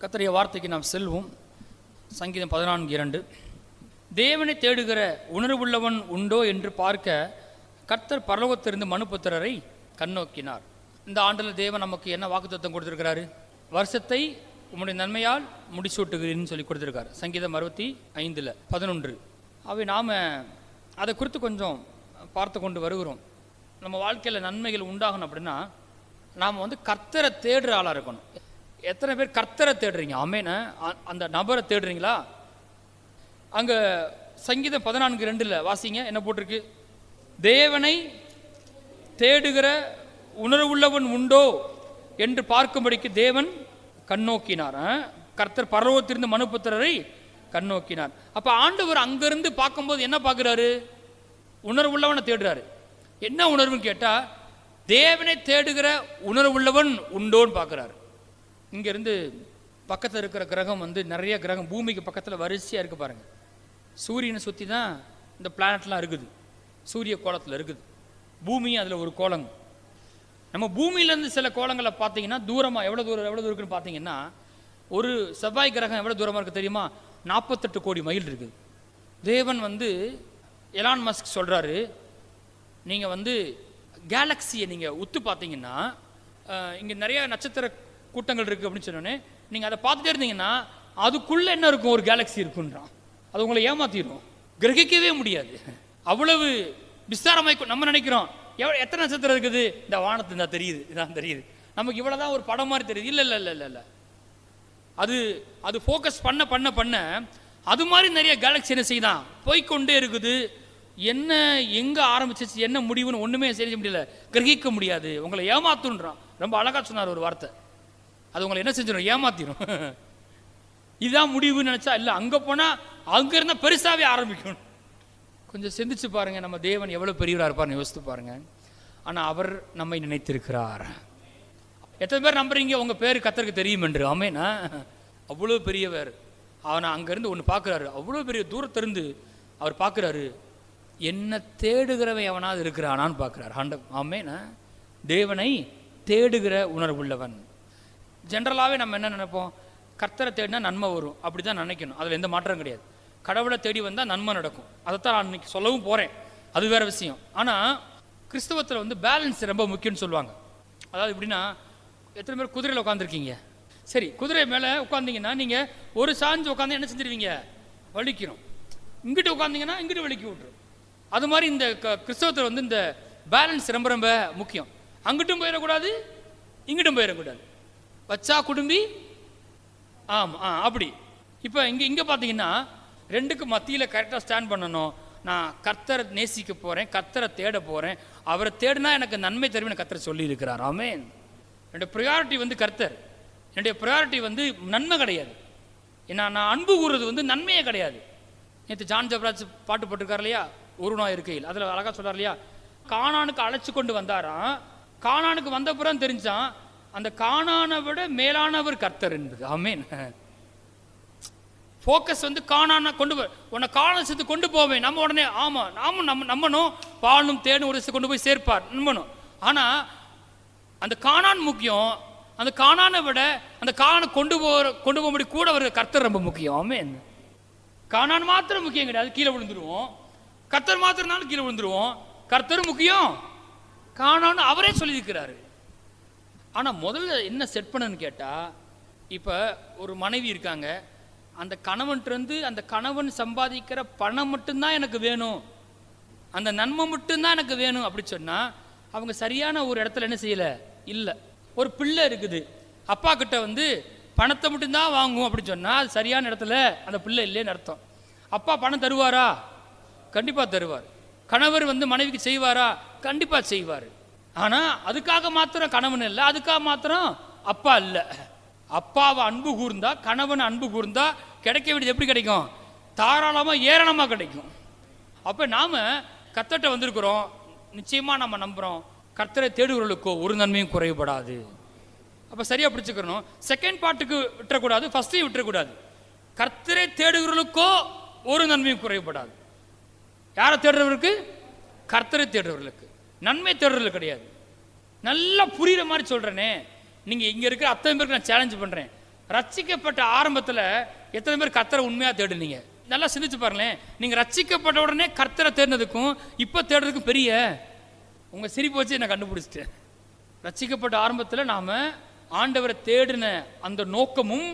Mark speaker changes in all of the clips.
Speaker 1: கர்த்தருடைய வார்த்தைக்கு நாம் செல்வோம். சங்கீதம் 14:2. தேவனை தேடுகிற உணர்வுள்ளவன் உண்டோ என்று பார்க்க கர்த்தர் பரலோகத்திலிருந்து மனுபுத்திரரை கண்ணோக்கினார். இந்த ஆண்டில் தேவன் நமக்கு என்ன வாக்குத்தத்தம் கொடுத்திருக்கிறாரு? வருஷத்தை உம்முடைய நன்மையால் முடிசூட்டுகிறேன்னு சொல்லி கொடுத்திருக்காரு. சங்கீதம் 65:11. அவை நாம் அதை குறித்து கொஞ்சம் பார்த்து கொண்டு வருகிறோம். நம்ம வாழ்க்கையில் நன்மைகள் உண்டாகணும் அப்படின்னா நாம் கர்த்தரை தேடுற ஆளாக இருக்கணும். எத்தனை பேர் கர்த்தரை தேடுறீங்க? ஆமேன அந்த நபரை தேடுறீங்களா? அங்கே சங்கீதம் 14:2 வாசிங்க, என்ன போட்டிருக்கு? தேவனை தேடுகிற உணர்வுள்ளவன் உண்டோ என்று பார்க்கும்படிக்கு தேவன் கண்ணோக்கினார். கர்த்தர் பரலோகத்திலிருந்து மனுபுத்திரரை கண்ணோக்கினார். அப்போ ஆண்டவர் அங்கிருந்து பார்க்கும்போது என்ன பார்க்குறாரு? உணர்வுள்ளவனை தேடுறாரு. என்ன உணர்வுன்னு கேட்டால் தேவனை தேடுகிற உணர்வுள்ளவன் உண்டோன்னு பார்க்குறாரு. இங்கேருந்து பக்கத்தில் இருக்கிற கிரகம் நிறைய கிரகம் பூமிக்கு பக்கத்தில் வரிசையாக இருக்குது பாருங்கள். சூரியனை சுற்றி தான் இந்த பிளானட்லாம் இருக்குது. சூரிய கோலத்தில் இருக்குது. பூமியும் அதில் ஒரு கோலங்க. நம்ம பூமியிலேருந்து சில கோலங்களை பார்த்தீங்கன்னா தூரமாக எவ்வளோ தூரம் இருக்குன்னு பார்த்தீங்கன்னா ஒரு செவ்வாய் கிரகம் எவ்வளோ தூரமாக இருக்குது தெரியுமா? 48 கோடி மைல் இருக்குது. தேவன் எலான் மஸ்க் சொல்கிறாரு, நீங்கள் கேலக்சியை நீங்கள் உத்து பார்த்தீங்கன்னா இங்கே நிறைய நட்சத்திர கூட்டங்கள் இருக்குது அப்படின்னு சொன்னோன்னே நீங்கள் அதை பார்த்துட்டே இருந்தீங்கன்னா அதுக்குள்ளே என்ன இருக்கும்? ஒரு கேலக்சி இருக்குன்றான். அது உங்களை ஏமாற்றிடும், கிரகிக்கவே முடியாது. அவ்வளவு விஸ்தாரமாக நம்ம நினைக்கிறோம். எத்தனை நட்சத்திரம் இருக்குது? இந்த வானத்து தான் தெரியுது, இதான் தெரியுது. நமக்கு இவ்வளோதான் ஒரு படம் மாதிரி தெரியுது. இல்லை இல்லை இல்லை இல்லை இல்லை அது ஃபோக்கஸ் பண்ண பண்ண பண்ண அது மாதிரி நிறைய கேலக்சி என்ன செய்யுதான் போய்கொண்டே இருக்குது. என்ன எங்கே ஆரம்பிச்சிச்சு என்ன முடிவுன்னு ஒன்றுமே செய்ய முடியல, கிரகிக்க முடியாது. உங்களை ஏமாத்துன்றான். ரொம்ப அழகாக சொன்னார் ஒரு வார்த்தை. அது உங்களை என்ன செஞ்சிடும்? ஏமாத்திடும். இதுதான் முடிவுன்னு நினச்சா இல்லை, அங்கே போனால் அங்கே இருந்தால் பெருசாகவே ஆரம்பிக்கணும். கொஞ்சம் சிந்திச்சு பாருங்கள், நம்ம தேவன் எவ்வளோ பெரியவராக இருப்பார்னு யோசித்து பாருங்கள். ஆனால் அவர் நம்மை நினைத்திருக்கிறார். எத்தனை பேர் நம்புறீங்க உங்கள் பேர் கர்த்தருக்கு தெரியும் என்று? ஆமேனா, அவ்வளோ பெரியவர். ஆனால் அங்கேருந்து ஒன்று பார்க்குறாரு. அவ்வளோ பெரிய தூரத்திலிருந்து அவர் பார்க்குறாரு, என்ன தேடுகிறவன் எவனாவது இருக்கிறானான்னு பார்க்குறாரு ஆண்டவன். ஆமேனா, தேவனை தேடுகிற உணர்வுள்ளவன். ஜென்ரலாகவே நம்ம என்ன நினைப்போம்? கர்த்தரை தேடினா நன்மை வரும், அப்படி தான் நினைக்கணும். அதில் எந்த மாற்றம் கிடையாது. கடவுளை தேடி வந்தால் நன்மை நடக்கும். அதைத்தான் நான் இன்னைக்கு சொல்லவும் போகிறேன். அது வேறு விஷயம். ஆனால் கிறிஸ்தவத்தில் பேலன்ஸ் ரொம்ப முக்கியம்னு சொல்லுவாங்க. அதாவது எப்படின்னா, எத்தனை பேர் குதிரையில் உட்காந்துருக்கீங்க? சரி, குதிரை மேலே உட்காந்திங்கன்னா நீங்கள் ஒரு சாஞ்சு உட்காந்து என்ன செஞ்சிருவீங்க? வலிக்கிறோம். இங்கிட்டு உட்காந்திங்கன்னா இங்கிட்டு வலிக்கி விட்டுரும். அது மாதிரி இந்த கிறிஸ்தவத்தில் இந்த பேலன்ஸ் ரொம்ப ரொம்ப முக்கியம். அங்கிட்டும் போயிடக்கூடாது, இங்கிட்டும் போயிடக்கூடாது. வச்சா குடும்பி அப்படி. இப்போ இங்கே பார்த்தீங்கன்னா ரெண்டுக்கு மத்தியில் கரெக்டாக ஸ்டாண்ட் பண்ணணும். நான் கர்த்தரை நேசிக்க போகிறேன், கர்த்தரை தேட போகிறேன், அவரை தேடினா எனக்கு நன்மை தருவேன் கர்த்தரை சொல்லியிருக்கிறார். ஆமென். என்னுடைய ப்ரையாரிட்டி கர்த்தர். என்னுடைய ப்ரையாரிட்டி நன்மை கிடையாது. ஏன்னா நான் அன்பு கூறுறது நன்மையே கிடையாது. நேற்று ஜான் ஜபராஜ் பாட்டு போட்டிருக்கார் இல்லையா, ஒரு நாள் இருக்கையில். அதில் அழகாக சொல்கிறார் இல்லையா, கானானுக்கு அழைச்சி கொண்டு வந்தாராம். கானானுக்கு வந்த புறம் தெரிஞ்சான் அந்த கானானை விட மேலானவர் கர்த்தர் என்பது. ஆமேன். ஃபோக்கஸ் கானான கொண்டு போய் உன்னை காணத்து கொண்டு போவேன். நம்ம உடனே ஆமாம் நாமும் நம்பணும், பாலும் தேனும் ஒரு கொண்டு போய் சேர்ப்பார் நம்பணும். ஆனால் அந்த கானான் முக்கியம். அந்த கானானை விட அந்த காணை கொண்டு போகும்படி கூட ஒரு கர்த்தர் ரொம்ப முக்கியம். ஆமேன். கானான் மாத்திரம் முக்கியம் கிடையாது, கீழே விழுந்துருவோம். கர்த்தர் மாத்திரம்னாலும் கீழே விழுந்துருவோம். கர்த்தரும் முக்கியம், கானான்னு அவரே சொல்லியிருக்கிறாரு. ஆனால் முதல்ல என்ன செட் பண்ணன்னு கேட்டால், இப்போ ஒரு மனைவி இருக்காங்க, அந்த கணவன்கிட்டருந்து அந்த கணவன் சம்பாதிக்கிற பணம் மட்டும்தான் எனக்கு வேணும், அந்த நன்மை மட்டும்தான் எனக்கு வேணும் அப்படி சொன்னால் அவங்க சரியான ஒரு இடத்துல என்ன செய்யலை இல்லை. ஒரு பிள்ளை இருக்குது, அப்பா கிட்ட பணத்தை மட்டும்தான் வாங்குவோம் அப்படின்னு சொன்னால் அது சரியான இடத்துல அந்த பிள்ளை இல்லைன்னு அர்த்தம். அப்பா பணம் தருவாரா? கண்டிப்பாக தருவார். கணவர் மனைவிக்கு செய்வாரா? கண்டிப்பாக செய்வார். ஆனால் அதுக்காக மாத்திரம் கணவன் இல்லை, அதுக்காக மாத்திரம் அப்பா இல்லை. அப்பாவை அன்பு கூர்ந்தா, கணவன் அன்பு கூர்ந்தா கிடைக்க வேண்டியது எப்படி கிடைக்கும்? தாராளமாக ஏராளமாக கிடைக்கும். அப்போ நாம் கர்த்தர்ட்ட வந்திருக்கிறோம், நிச்சயமாக நம்ம நம்புகிறோம், கர்த்தரை தேடுகிறவர்களுக்கோ ஒரு நன்மையும் குறைபடாது. அப்போ சரியாக பிடிச்சிக்கிறணும். செகண்ட் பார்ட்டுக்கு விட்டுறக்கூடாது, ஃபஸ்ட்டையும் விட்டுறக்கூடாது. கர்த்தரை தேடுகிறவர்களுக்கோ ஒரு நன்மையும் குறைபடாது. யாரை தேடுறவருக்கு? கர்த்தரை தேடுறவர்களுக்கு. நன்மை தேடுறது கிடையாது. நல்லா புரிகிற மாதிரி சொல்கிறேனே. நீங்கள் இங்கே இருக்கிற அத்தனை பேருக்கு நான் சேலஞ்ச் பண்ணுறேன். ரட்சிக்கப்பட்ட ஆரம்பத்தில் எத்தனை பேர் கர்த்தரை உண்மையாக தேடுனீங்க? நல்லா சிந்திச்சு பாருங்களேன். நீங்கள் ரட்சிக்கப்பட்ட உடனே கர்த்தரை தேடினதுக்கும் இப்போ தேடுறதுக்கும் பெரிய உங்கள் சிரிப்பு வச்சு நான் கண்டுபிடிச்சிட்டேன். ரட்சிக்கப்பட்ட ஆரம்பத்தில் நாம் ஆண்டவரை தேடின அந்த நோக்கமும்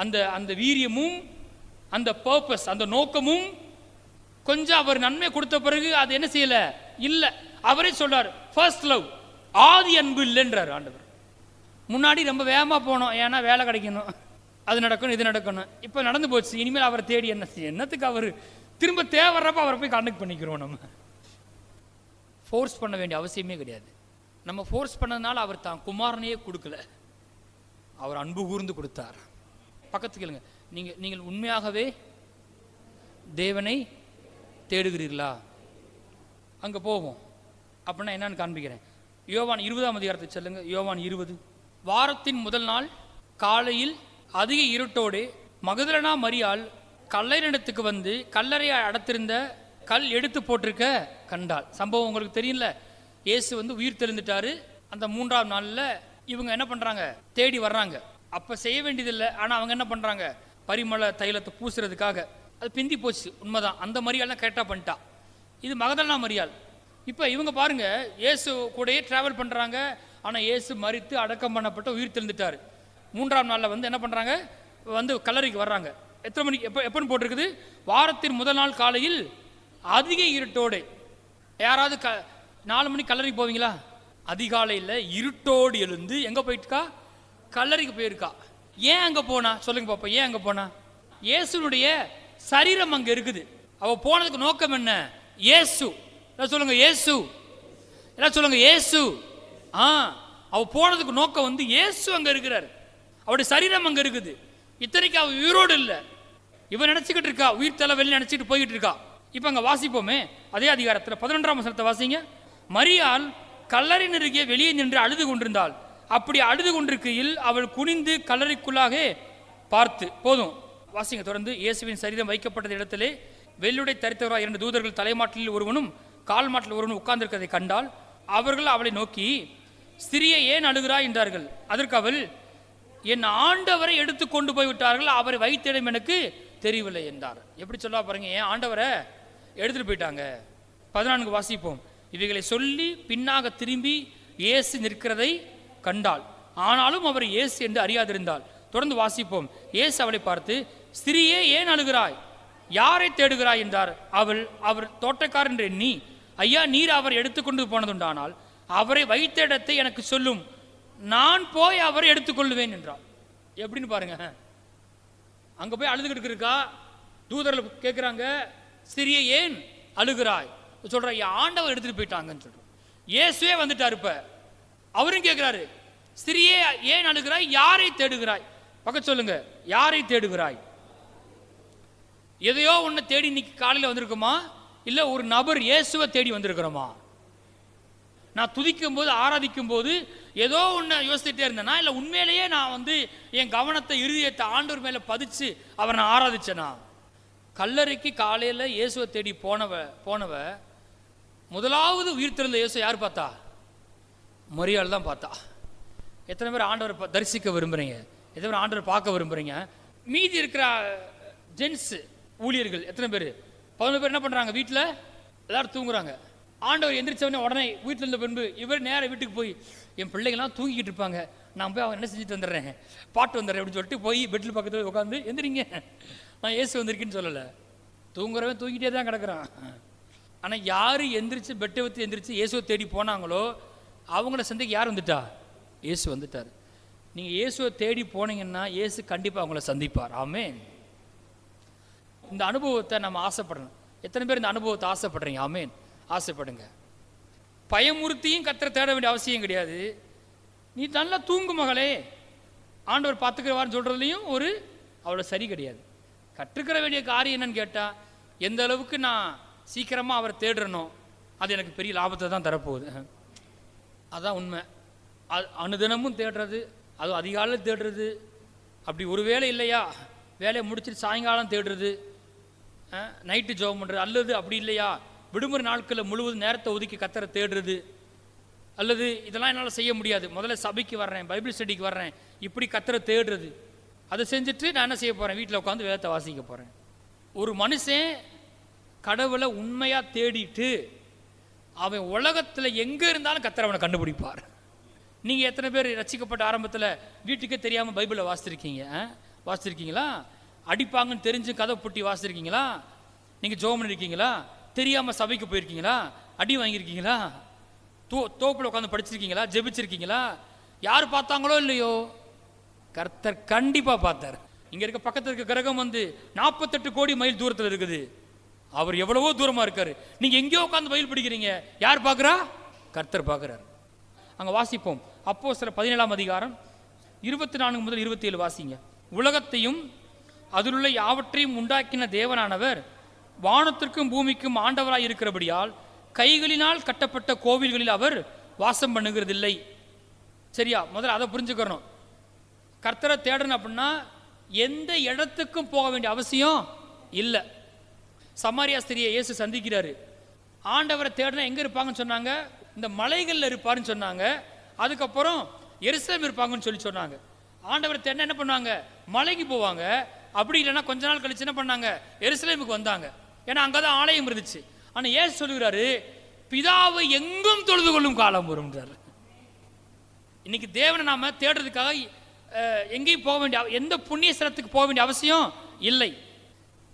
Speaker 1: அந்த அந்த வீரியமும் அந்த பர்பஸ் அந்த நோக்கமும் கொஞ்சம் அவர் நன்மை கொடுத்த பிறகு அது என்ன செய்யல இல்லை. அவரே சொல்றார் ஃபர்ஸ்ட் லவ், ஆதி அன்பு இல்லைன்றார் ஆண்டவர். முன்னாடி ரொம்ப வேகமாக போனோம், ஏன்னா வேலை கிடைக்கணும், அது நடக்கணும், இது நடக்கணும். இப்போ நடந்து போச்சு. இனிமேல் அவரை தேடி என்னத்துக்கு அவர் திரும்ப தேவைறப்ப அவரை போய் கான்டெக்ட் பண்ணிக்கிறோம். நம்ம ஃபோர்ஸ் பண்ண வேண்டிய அவசியமே கிடையாது. நம்ம ஃபோர்ஸ் பண்ணதுனால அவர் தான் குமாரனையே கொடுக்கல, அவர் அன்பு கூர்ந்து கொடுத்தார். பக்கத்துக்கு கேளுங்க, நீங்கள் உண்மையாகவே தேவனை தேடுகிறீர்களா? அங்கே போவோம். அப்படின்னா என்னன்னு காண்பிக்கிறேன். யோவான் 20ஆம் அதிகாரத்தை சொல்லுங்க. யோவான் 20. வாரத்தின் முதல் நாள் காலையில் அதிக இருட்டோடு மகதலேனா மரியாள் கல்லறையிடத்துக்கு வந்து கல்லறையை அடைத்திருந்த கல் எடுத்து போட்டிருக்க கண்டாள். சம்பவம் உங்களுக்கு தெரியல. இயேசு வந்து உயிர் தெழுந்துட்டாரு. அந்த 3ஆம் நாளில் இவங்க என்ன பண்ணுறாங்க, தேடி வர்றாங்க. அப்போ செய்ய வேண்டியதில்லை, ஆனால் அவங்க என்ன பண்ணுறாங்க, பரிமள தைலத்தை பூசுறதுக்காக. அது பிந்தி போச்சு, உண்மைதான். அந்த மரியாள் கரெக்டாக பண்ணிட்டா. இது மகதலேனா மரியாள். இப்போ இவங்க பாருங்க, இயேசு கூடயே டிராவல் பண்ணுறாங்க. ஆனால் இயேசு மரித்து அடக்கம் பண்ணப்பட்ட உயிர் தெழுந்துட்டார். 3ஆம் நாளில் வந்து என்ன பண்ணுறாங்க, வந்து கல்லறைக்கு வர்றாங்க. எத்தனை மணிக்கு, எப்போன்னு போட்டிருக்குது, வாரத்தின் முதல் நாள் காலையில் அதிக இருட்டோடு. யாராவது 4 மணிக்கு கல்லறைக்கு போவீங்களா? அதிகாலையில் இருட்டோடு எழுந்து எங்கே போயிட்டுக்கா, கல்லறைக்கு போயிருக்கா. ஏன் அங்கே போனா சொல்லுங்க பாப்பா, ஏன் அங்கே போனா? இயேசுனுடைய சரீரம் அங்கே இருக்குது. அவள் போனதுக்கு நோக்கம் என்ன? இயேசு. சொல்லுங்க இயேசு. எல்லாம் சொல்லுங்க இயேசு. அவ போனதுக்கு நோக்கம் வந்து இயேசு அங்க இருக்கிறார். அவருடைய சரீரம் அங்க இருக்குது. இத்தனைக்கு அவ உயிரோடு இல்லை. இவன் நினைச்சுக்கிட்டு இருக்கா, உயிர் தலை வெளியே நினைச்சிட்டு போய்கிட்டு இருக்கா. இப்ப அங்க வாசிப்போமே அதே அதிகாரத்தில் 11ஆம் வசனத்தை வாசிங்க. மரியாள் கல்லறை நெருங்கிய வெளியே நின்று அழுது கொண்டிருந்தாள். அப்படி அழுது கொண்டிருக்கையில் அவள் குனிந்து கல்லறைக்குள்ளாக பார்த்து, போதும் வாசிங்க தொடர்ந்து. இயேசுவின் சரீரம் வைக்கப்பட்ட இடத்திலே வெள்ளுடை தரித்தவராக 2 தூதர்கள் தலைமாட்டில் ஒருவனும் கால் மாட்டில் ஒருவனும் உட்கார்ந்திருக்கதை கண்டால் அவர்கள் அவளை நோக்கி, ஸ்திரியை ஏன் அழுகிறாய் என்றார்கள். அதற்கு அவள், என் ஆண்டவரை எடுத்து கொண்டு போய்விட்டார்கள், அவரை வைத்திடம் எனக்கு தெரியவில்லை என்றார். எப்படி சொல்லா பாருங்க, என் ஆண்டவரை எடுத்துட்டு போயிட்டாங்க. 14 வாசிப்போம். இவைகளை சொல்லி பின்னாக திரும்பி இயேசு நிற்கிறதை கண்டாள், ஆனாலும் அவர் இயேசு என்று அறியாதிருந்தாள். தொடர்ந்து வாசிப்போம். இயேசு அவளை பார்த்து, ஸ்திரியே ஏன் அழுகிறாய், யாரை தேடுகிறாய் என்றார். அவர் தோட்டக்காரர் என்று எண்ணி, ஐயா நீர் அவர் எடுத்துக்கொண்டு போனதுண்டானால் அவரை வைத்த இடத்தை எனக்கு சொல்லும், நான் போய் அவரை எடுத்துக்கொள்ளுவேன் என்றார். எப்படின்னு பாருங்க, அங்க போய் அழுதுகிட்டு இருக்கா. தூதர்கள் கேட்கிறாங்க, ஸ்திரியை ஏன் அழுகிறாய் சொல்ற, ஆண்டவர் எடுத்துட்டு போயிட்டாங்கன்னு சொல்றோம். இயேசுவே வந்துட்டார். இப்ப அவரும் கேட்கிறாரு, ஸ்திரியே ஏன் அழுகிறாய், யாரை தேடுகிறாய்? பக்கத்து சொல்லுங்க, யாரை தேடுகிறாய்? எதையோ ஒன்று தேடி இன்னைக்கு காலையில் வந்திருக்குமா, இல்லை ஒரு நபர் இயேசுவை தேடி வந்திருக்கிறோமா? நான் துதிக்கும் போது ஆராதிக்கும் போது ஏதோ ஒன்று யோசிச்சுட்டே இருந்தேனா, இல்லை உண்மையிலேயே நான் வந்து என் கவனத்தை இருதயத்தை ஆண்டவர் மேலே பதிச்சு அவரை நான் ஆராதிச்சேனா? கல்லறைக்கு காலையில் இயேசுவை தேடி போனவ முதலாவது உயிர் திறந்த இயேசு யார் பார்த்தா? மரியாள் தான் பார்த்தா. எத்தனை பேர் ஆண்டவரை தரிசிக்க விரும்புகிறீங்க? எத்தனை பேர் ஆண்டவரை பார்க்க விரும்புகிறீங்க? மீதி இருக்கிற ஜென்ஸ் ஊழியர்கள் எத்தனை பேர்? 11 பேர் என்ன பண்ணுறாங்க, வீட்டில் எல்லாரும் தூங்குறாங்க. ஆண்டவர் எந்திரிச்சவனே உடனே வீட்டில் இருந்த பின்பு இவர் நேராக வீட்டுக்கு போய், என் பிள்ளைங்கள்லாம் தூங்கிக்கிட்டு இருப்பாங்க, நான் போய் அவங்க என்ன செஞ்சுட்டு வந்துடுறேன், பாட்டு வந்துடுறேன் அப்படின்னு சொல்லிட்டு போய் பெட்டில் பக்கத்தில் உட்காந்து, எந்திரிங்க நான் இயேசு வந்திருக்கேன்னு சொல்லலை. தூங்குறவன் தூங்கிட்டே தான் கிடக்குறான். ஆனால் யார் எந்திரிச்சு பெட்டை வச்சு எந்திரிச்சு இயேசுவை தேடி போனாங்களோ அவங்கள சந்திக்க யார் வந்துட்டா? இயேசு வந்துட்டார். நீங்கள் இயேசுவை தேடி போனீங்கன்னா இயேசு கண்டிப்பாக அவங்கள சந்திப்பார். ஆமென். இந்த அனுபவத்தை நம்ம ஆசைப்படணும். எத்தனை பேர் இந்த அனுபவத்தை ஆசைப்படுறீங்க? ஆமென், ஆசைப்படுங்க. பயமுறுத்தியும் கர்த்தரை தேட வேண்டிய அவசியம் கிடையாது. நீ நல்லா தூங்கு மகளே, ஆண்டவர் பார்த்துக்கிறவார்னு சொல்கிறதுலையும் ஒரு அவ்வளோ சரி கிடையாது. கற்றுக்கிற வேண்டிய காரியம் என்னன்னு கேட்டால், எந்த அளவுக்கு நான் சீக்கிரமாக அவரை தேடுறனோ அது எனக்கு பெரிய லாபத்தை தான் தரப்போகுது. அதுதான் உண்மை. அனுதினமும் தேடுறது, அதுவும் அதிகாலையில் தேடுறது, அப்படி ஒரு வேலை இல்லையா வேலையை முடிச்சுட்டு சாயங்காலம் தேடுறது, நைட்டு ஜெபம் பண்ணுறது, அல்லது அப்படி இல்லையா விடுமுறை நாட்களில் முழுவதும் நேரத்தை ஒதுக்கி கர்த்தரை தேடுறது, அல்லது இதெல்லாம் என்னால் செய்ய முடியாது, முதல்ல சபைக்கு வர்றேன், பைபிள் ஸ்டடிக்கு வர்றேன், இப்படி கர்த்தரை தேடுறது. அதை செஞ்சுட்டு நான் என்ன செய்ய போகிறேன், வீட்டில் உட்காந்து வேதத்தை வாசிக்க போகிறேன். ஒரு மனுஷன் கடவுளை உண்மையாக தேடிட்டு அவன் உலகத்தில் எங்கே இருந்தாலும் கர்த்தர் அவனை கண்டுபிடிப்பார். நீங்கள் எத்தனை பேர் ரட்சிக்கப்பட்ட ஆரம்பத்தில் வீட்டுக்கே தெரியாமல் பைபிளை வாசிச்சிருக்கீங்களா? அடிப்பாங்கன்னு தெரிஞ்சு கதை புட்டி வாசிச்சிருக்கீங்களா? நீங்கள் ஜெபம் பண்ணிருக்கீங்களா? தெரியாமல் சபைக்கு போயிருக்கீங்களா? அடி வாங்கியிருக்கீங்களா? தோப்பில் உட்காந்து படிச்சிருக்கீங்களா? ஜெபிச்சிருக்கீங்களா? யார் பார்த்தாங்களோ இல்லையோ, கர்த்தர் கண்டிப்பாக பார்த்தார். இங்கே இருக்க பக்கத்தில் இருக்க கிரகம் 48 கோடி மைல் தூரத்தில் இருக்குது. அவர் எவ்வளவோ தூரமாக இருக்காரு. நீங்கள் எங்கேயோ உட்காந்து பைபிள் படிக்கிறீங்க, யார் பார்க்குறா? கர்த்தர் பார்க்குறாரு. அங்கே வாசிப்போம். அப்போஸ்தலர் 17ஆம் அதிகாரம் 24 முதல் 27 வாசிங்க. உலகத்தையும் அதிலுள்ள யாவற்றையும் உண்டாக்கின தேவனானவர் வானத்திற்கும் பூமிக்கும் ஆண்டவராய் இருக்கிறபடியால் கைகளினால் கட்டப்பட்ட கோவில்களில் அவர் வாசம் பண்ணுகிறதில்லை. சரியா? முதல்ல அதை புரிஞ்சுக்கணும். கர்த்தரை தேடணும் அப்படின்னா எந்த இடத்துக்கும் போக வேண்டிய அவசியம் இல்லை. சமாரியா ஸ்திரியை இயேசு சந்திக்கிறாரு. ஆண்டவரை தேடினா எங்கே இருப்பாங்கன்னு சொன்னாங்க? இந்த மலைகளில் இருப்பாருன்னு சொன்னாங்க. அதுக்கப்புறம் எருசலேம் இருப்பாங்கன்னு சொன்னாங்க. ஆண்டவரை தேடினா என்ன பண்ணாங்க? மலைக்கு போவாங்க. அப்படி இல்லைன்னா கொஞ்ச நாள் கழிச்சு என்ன பண்ணாங்க? எருசலேமுக்கு வந்தாங்க. ஏன்னா அங்கே தான் ஆலயம் இருந்துச்சு. ஆனால் ஏசு சொல்லுகிறாரு, பிதாவை எங்கும் தொழுது கொள்ளும் காலம் வரும்ன்றார். இன்னைக்கு தேவனை நாம தேடுறதுக்காக எங்கேயும் போக வேண்டிய, எந்த புண்ணிய ஸ்தலத்துக்கு போக வேண்டிய அவசியம் இல்லை.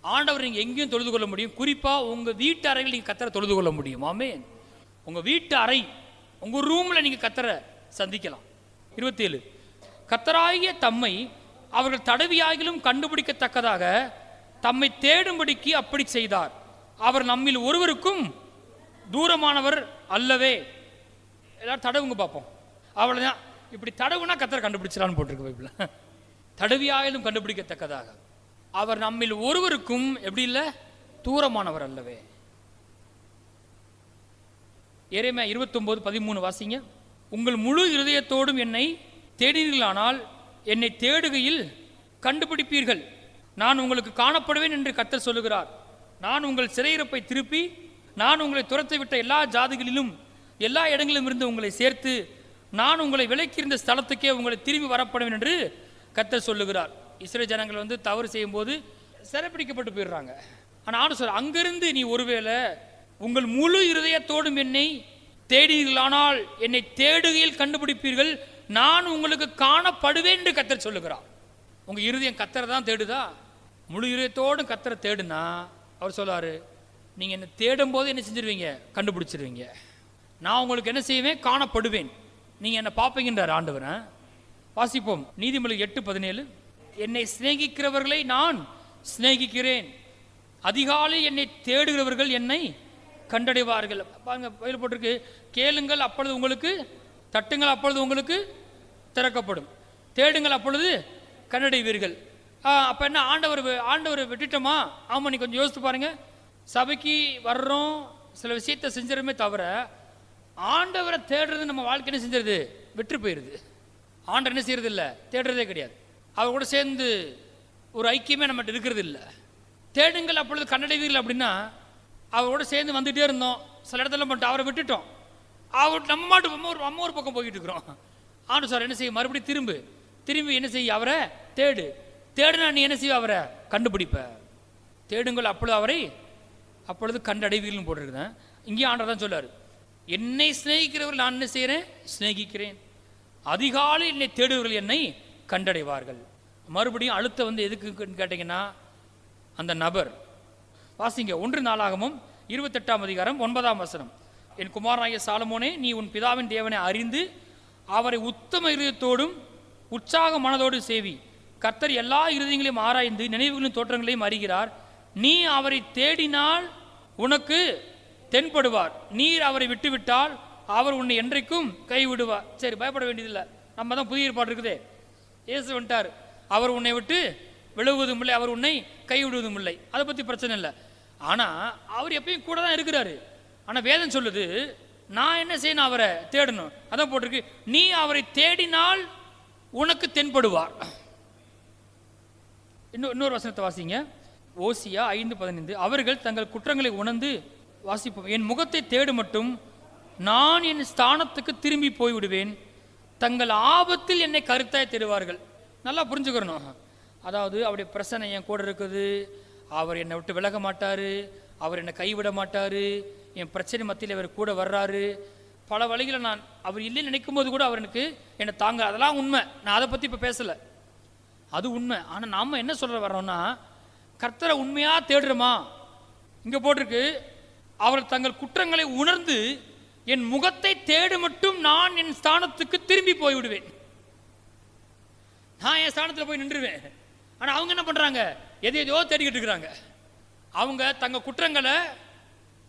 Speaker 1: ஆண்டவர் நீங்கள் எங்கேயும் தொழுது கொள்ள முடியும். குறிப்பாக உங்கள் வீட்டு அறையில் நீங்கள் கர்த்தரை தொழுது கொள்ள முடியும். ஆமென். உங்கள் வீட்டு அறை, உங்கள் ரூமில் நீங்கள் கர்த்தரை சந்திக்கலாம். 27 கர்த்தராகிய தம்மை அவர்கள் தடவியாகிலும் கண்டுபிடிக்கத்தக்கதாக தம்மை தேடும்படிக்கு அப்படி செய்தார். அவர் நம்மில் ஒருவருக்கும் தூரமானவர் அல்லவே. எல்லாரும் தடவுங்க பார்ப்போம். அவ்வளோதான். இப்படி தடவுனா கர்த்தரை கண்டுபிடிச்சிடான்னு போட்டிருக்கு பைபிள். தடவியாகிலும் கண்டுபிடிக்கத்தக்கதாக அவர் நம்மில் ஒருவருக்கும் எப்படி இல்லை? தூரமானவர் அல்லவே. எரேமியா 29:13 வாசிங்க. உங்கள் முழு இருதயத்தோடும் என்னை தேடினீர்களானால் என்னை தேடுகையில் கண்டுபிடிப்பீர்கள். நான் உங்களுக்கு காணப்படுவேன் என்று கர்த்தர் சொல்லுகிறார். நான் உங்கள் சிறையிருப்பை திருப்பி நான் உங்களை துரத்தி விட்ட எல்லா ஜாதிகளிலும் எல்லா இடங்களிலும் இருந்து உங்களை சேர்த்து நான் உங்களை விலக்கியிருந்த ஸ்தலத்துக்கே உங்களை திரும்பி வரப்படுவேன் என்று கர்த்தர் சொல்லுகிறார். இஸ்ரேல் ஜனங்கள் தவறு செய்யும் போது சிறைப்பிடிக்கப்பட்டு போயிடுறாங்க. ஆனால் ஆண்டு சொல்ற, அங்கிருந்து நீ ஒருவேளை உங்கள் முழு இருதயத்தோடும் என்னை தேடுவீர்களானால் என்னை தேடுகையில் கண்டுபிடிப்பீர்கள். நான் உங்களுக்கு காணப்படுவேன் என்று கர்த்தர் சொல்லுகிறார். உங்கள் இருதயம் கர்த்தரை தான் தேடுதா? முழு இருதயத்தோடும் கர்த்தரை தேடுனா அவர் சொல்லாரு, நீங்கள் என்னை தேடும் போது என்ன செஞ்சிருவீங்க? கண்டுபிடிச்சிருவீங்க. நான் உங்களுக்கு என்ன செய்வேன்? காணப்படுவேன். நீங்கள் என்னை பார்ப்பீங்கன்றார் ஆண்டவர். வாசிப்போம். நீதிமொழிகள் 8:17 என்னை சிநேகிக்கிறவர்களை நான் சிநேகிக்கிறேன். அதிகாலை என்னை தேடுகிறவர்கள் என்னை கண்டடைவார்கள். பாருங்க, பைபிள் போட்டிருக்கு, கேளுங்கள் அப்பொழுது உங்களுக்கு, தட்டுங்கள் அப்பொழுது உங்களுக்கு திறக்கப்படும், தேடுங்கள் அப்பொழுது கண்டடைவீர்கள். அப்போ என்ன, ஆண்டவர் விட்டுட்டோமா? ஆமாம். நீ கொஞ்சம் யோசித்து பாருங்க. சபைக்கு வர்றோம், சில விஷயத்தை செஞ்சிடமே தவிர ஆண்டவரை தேடுறது நம்ம வாழ்க்கை என்ன செஞ்சிருது? வெற்றி போயிடுது. ஆண்டவர் என்ன செய்யறது இல்லை? தேடுறதே கிடையாது. அவர் கூட சேர்ந்து ஒரு ஐக்கியமே நம்மகிட்ட இருக்கிறது இல்லை. தேடுங்கள் அப்பொழுது கண்டடைவீர்கள் அப்படின்னா அவரோட சேர்ந்து வந்துகிட்டே இருந்தோம். சில இடத்துல மட்டும் அவரை விட்டுட்டோம். அவர் நம்ம மாட்டு அம்மா ஒரு பக்கம் போய்கிட்டு இருக்கிறோம். ஆண்டு சார் என்ன செய்ய? மறுபடியும் திரும்பி என்ன செய்ய? அவரை தேடுனா நீ என்ன செய்ய? அவரை கண்டுபிடிப்ப. தேடுங்கள் அப்பொழுது கண்டடைவீர்கள் போட்டிருக்குதான். இங்கேயும் ஆண்டவர் தான் சொல்லாரு, என்னை சிநேகிக்கிறவர்கள் நான் என்ன செய்கிறேன்? சிநேகிக்கிறேன். அதிகாலை என்னை தேடுவர்கள் என்னை கண்டடைவார்கள். மறுபடியும் அழுத்த எதுக்குன்னு கேட்டீங்கன்னா, அந்த நபர் வாசிங்க. 1 நாளாகமும் 28ஆம் அதிகாரம் 9ஆம் வசனம். என் குமாரனாகிய சாலமோனே, நீ உன் பிதாவின் தேவனை அறிந்து அவரை உத்தம இருதயத்தோடும் உற்சாக மனதோடு சேவி. கர்த்தர் எல்லா இருதயங்களையும் ஆராய்ந்து நினைவுகளின் தோற்றங்களையும் அறிகிறார். நீ அவரை தேடினால் உனக்கு தென்படுவார். நீர் அவரை விட்டுவிட்டால் அவர் உன்னை என்றைக்கும் கைவிடுவார். சரி, பயப்பட வேண்டியதில்லை. நம்ம தான் புதிய ஏற்பாடு இருக்குதே. இயேசு வந்துட்டார். அவர் உன்னை விட்டு விலகுவதும் இல்லை, அவர் உன்னை கைவிடுவதும் இல்லை. அதை பற்றி பிரச்சனை இல்லை. ஆனால் அவர் எப்பயும் கூட தான் இருக்கிறாரு. ஆனால் வேதம் சொல்லுது, நான் என்ன செய்யணும்? அவரை தேடணும். அதான் போட்டிருக்கு, நீ அவரை தேடினால் உனக்கு தென்படுவார். இன்னொரு வசனத்தை வாசிங்க. ஓசியா 5:15 அவர்கள் தங்கள் குற்றங்களை உணர்ந்து வாசிப்போம். என் முகத்தை தேடு மட்டும் நான் என் ஸ்தானத்துக்கு திரும்பி போய்விடுவேன். தங்கள் ஆபத்தில் என்னை கருத்தாய் தேடுவார்கள். நல்லா புரிஞ்சுக்கிறணும். அதாவது அவருடைய பிரச்சனை என் கூட இருக்குது, அவர் என்னை விட்டு விலக மாட்டார், அவர் என்னை கைவிட மாட்டார், என் பிரச்சனை மத்தியில் அவர் கூட வர்றாரு. பல வழிகளை நான் அவர் இல்லைன்னு நினைக்கும் போது கூட அவர் எனக்கு என்னை தாங்க. அதெல்லாம் உண்மை, நான் அதை பற்றி இப்போ பேசலை, அது உண்மை. ஆனால் நாம் என்ன சொல்ல வர்றோம்னா, கர்த்தரை உண்மையாக தேடுறோமா? இங்கே போட்டிருக்கு, அவர் தங்கள் குற்றங்களை உணர்ந்து என் முகத்தை தேடு மட்டும் நான் என் ஸ்தானத்துக்கு திரும்பி போய்விடுவேன். நான் என் ஸ்தானத்தில் போய் நின்றுவேன். ஆனால் அவங்க என்ன பண்ணுறாங்க? எதையோ தேடிக்கிட்டு இருக்கிறாங்க. அவங்க தங்கள் குற்றங்களை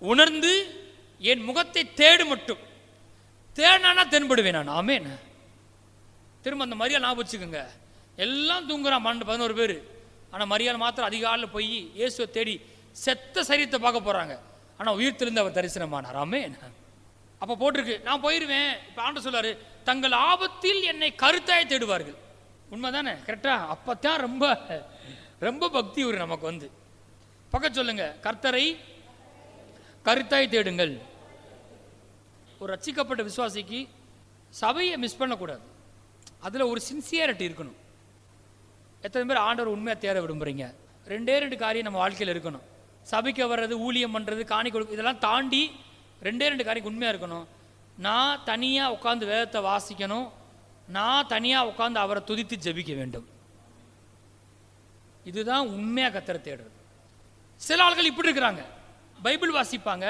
Speaker 1: உணர்ந்து என் முகத்தை தேடு மட்டும், தேடினா தென்படுவேன் நான். ஆமேன். திரும்ப அந்த மரியாதை ஞாபகம் வச்சுக்கோங்க. எல்லாம் தூங்குறான் 11 பேர். ஆனால் மரியாதை மாத்திரம் அதிகாலையில் போய் இயேசுவை தேடி செத்த சரீரத்தை பார்க்க போகிறாங்க. ஆனால் உயிர்த்தெழுந்து அவர் தரிசனமானார். ஆமேன். அப்போ போட்டிருக்கு, நான் போயிடுவேன். இப்போ ஆண்டவர் சொல்றாரு, தங்கள் ஆபத்தில் என்னை கருத்தாய் தேடுவார்கள். உண்மைதானே? கரெக்டா? அப்பத்தான் ரொம்ப ரொம்ப பக்தி ஒரு நமக்கு வந்து பக்கம் சொல்லுங்க, கர்த்தரை கருத்தாய் தேடுங்கள். ஒரு ரட்சிக்கப்பட்ட விசுவாசிக்கு சபையை மிஸ் பண்ணக்கூடாது. அதில் ஒரு சின்சியாரிட்டி இருக்கணும். எத்தனை பேர் ஆண்டவர் உண்மையாக தேட விரும்புகிறீங்க? 2 காரியம் நம்ம வாழ்க்கையில் இருக்கணும். சபைக்கு வர்றது, ஊழியம் பண்ணுறது, காணி கொடுக்க, இதெல்லாம் தாண்டி 2 காரியம் உண்மையாக இருக்கணும். நான் தனியாக உட்காந்து வேதத்தை வாசிக்கணும், நான் தனியாக உட்காந்து அவரை துதித்து ஜெபிக்க வேண்டும். இதுதான் உண்மையாக கர்த்தரை தேடுறது. சில ஆட்கள் இப்படி இருக்கிறாங்க, பைபிள் வாசிப்பாங்க,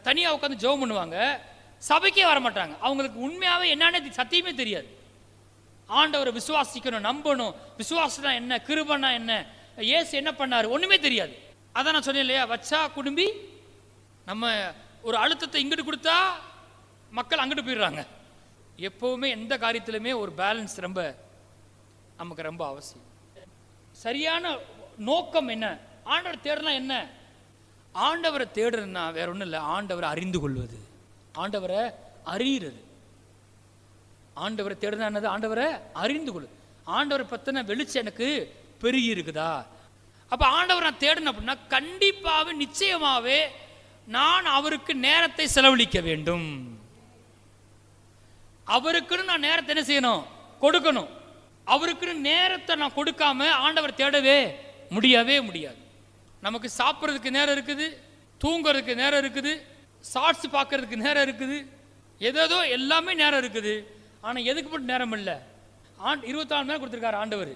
Speaker 1: தனியாக உட்காந்து ஜெபம் பண்ணுவாங்க, சபைக்கே வரமாட்டாங்க. அவங்களுக்கு உண்மையாகவே என்னன்னு சத்தியமே தெரியாது. ஆண்டவரை விசுவாசிக்கணும், நம்பணும், விசுவாசனா என்ன, கிருபனா என்ன, இயேசு என்ன பண்ணாரு, ஒன்றுமே தெரியாது. அதான் நான் சொன்னேன் இல்லையா, வச்சா குடும்பி நம்ம ஒரு அழுத்தத்தை இங்கிட்டு கொடுத்தா மக்கள் அங்கிட்டு போயிடுறாங்க. எப்போவுமே எந்த காரியத்திலுமே ஒரு பேலன்ஸ் ரொம்ப நமக்கு ரொம்ப அவசியம். சரியான நோக்கம் என்ன? ஆண்டவரை தேடுனா என்ன? ஆண்டவரை தேடுறதுன்னா வேற ஒன்றும் இல்லை, ஆண்டவரை அறிந்து கொள்வது, ஆண்டவரை அறிகிறது. ஆண்டவரை தேடுனா என்னது? ஆண்டவரை அறிந்து கொள்வது. ஆண்டவரை பற்றின வெளிச்சம் எனக்கு பெருகி இருக்குதா? அப்போ ஆண்டவரை நான் தேடணும் அப்படின்னா கண்டிப்பாகவே நிச்சயமாகவே நான் அவருக்கு நேரத்தை செலவழிக்க வேண்டும். அவருக்குன்னு நான் நேரத்தை என்ன செய்யணும்? கொடுக்கணும். அவருக்குன்னு நேரத்தை நான் கொடுக்காம ஆண்டவர் தேடவே முடியவே முடியாது. நமக்கு சாப்பிட்றதுக்கு நேரம் இருக்குது, தூங்குறதுக்கு நேரம் இருக்குது, ஷார்ட்ஸ் பார்க்கறதுக்கு நேரம் இருக்குது, ஏதோ எல்லாமே நேரம் இருக்குது. ஆனால் எதுக்கு மட்டும் நேரம் இல்லை? 24 மணி நேரம் கொடுத்துருக்காரு ஆண்டவர்.